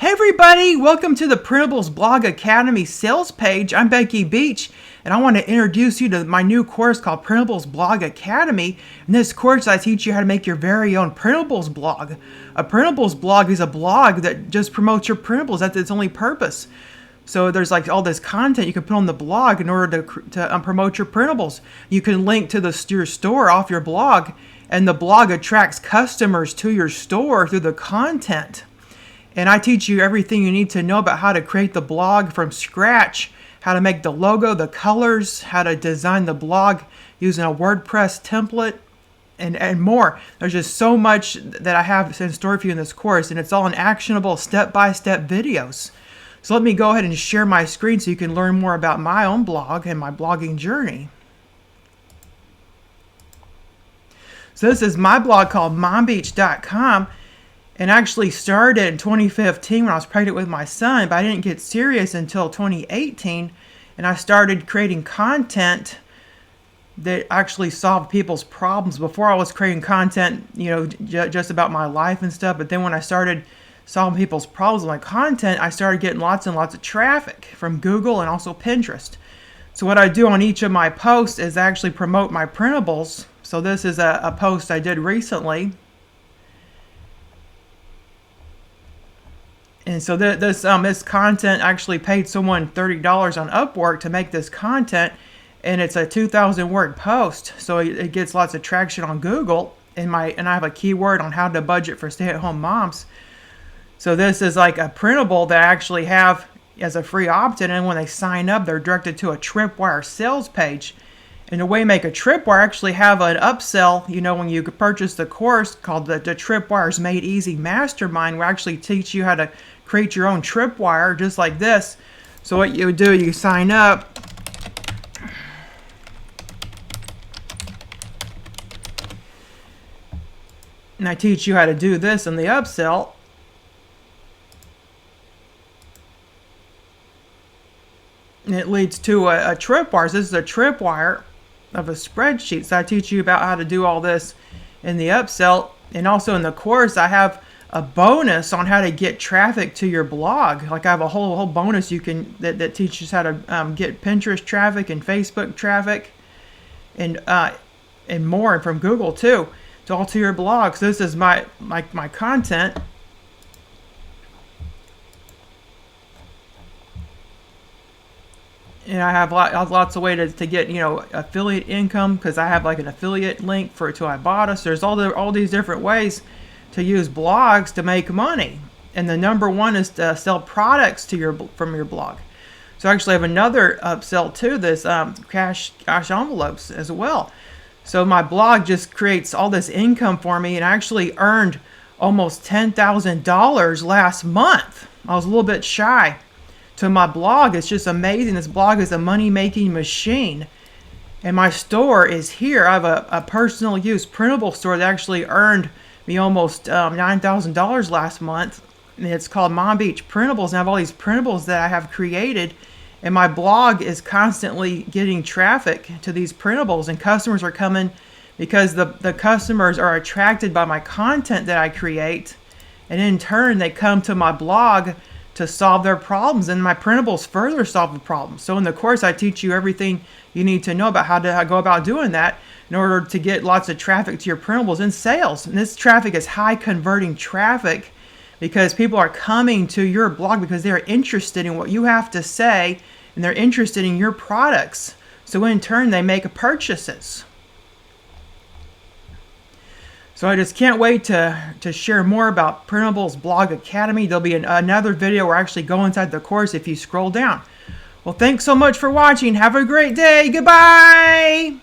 Hey everybody, welcome to the Printables Blog Academy sales page. I'm Becky Beach, and I want to introduce you to my new course called Printables Blog Academy. In this course, I teach you how to make your very own printables blog. A printables blog is a blog that just promotes your printables. That's its only purpose. So there's like all this content you can put on the blog in order to promote your printables. You can link to your store off your blog, and the blog attracts customers to your store through the content. And I teach you everything you need to know about how to create the blog from scratch, how to make the logo, the colors, how to design the blog using a WordPress template, and more. There's just so much that I have in store for you in this course, and it's all in actionable step-by-step videos. So let me go ahead and share my screen so you can learn more about my own blog and my blogging journey. So this is my blog called mombeach.com. And actually started in 2015 when I was pregnant with my son, but I didn't get serious until 2018, and I started creating content that actually solved people's problems. Before I was creating content, just about my life and stuff, but then when I started solving people's problems with my content, I started getting lots and lots of traffic from Google and also Pinterest. So what I do on each of my posts is actually promote my printables. So this is a post I did recently. And so this content actually paid someone $30 on Upwork to make this content, and it's a 2,000 word post, so it gets lots of traction on Google. And I have a keyword on how to budget for stay-at-home moms. So this is like a printable that I actually have as a free opt-in, and when they sign up, they're directed to a Tripwire sales page. And the way to make a Tripwire, actually have an upsell, when you purchase the course called the Tripwire's Made Easy Mastermind. We actually teach you how to create your own Tripwire just like this. So what you would do, you sign up. And I teach you how to do this in the upsell. And it leads to a Tripwire. So this is a Tripwire of a spreadsheet. So I teach you about how to do all this in the upsell. And also in the course, I have a bonus on how to get traffic to your blog. Like I have a whole bonus that teaches how to get Pinterest traffic and Facebook traffic and more from Google too, to all to your blog. So this is my content. And I have lots of ways to get affiliate income, because I have like an affiliate link to Ibotta. So there's all these different ways to use blogs to make money. And the number one is to sell products from your blog. So I actually have another upsell to this, cash envelopes as well. So my blog just creates all this income for me, and I actually earned almost $10,000 last month. I was a little bit shy. To my blog, it's just amazing. This blog is a money-making machine. And my store is here. I have a personal use printable store that actually earned me almost $9,000 last month. And it's called Mom Beach Printables. And I have all these printables that I have created. And my blog is constantly getting traffic to these printables. And customers are coming because the customers are attracted by my content that I create. And in turn, they come to my blog to solve their problems, and my printables further solve the problems. So in the course, I teach you everything you need to know about how to go about doing that in order to get lots of traffic to your printables and sales. And this traffic is high converting traffic because people are coming to your blog because they're interested in what you have to say, and they're interested in your products. So in turn, they make purchases. So I just can't wait to share more about Printables Blog Academy. There'll be another video where I actually go inside the course if you scroll down. Well, thanks so much for watching. Have a great day. Goodbye.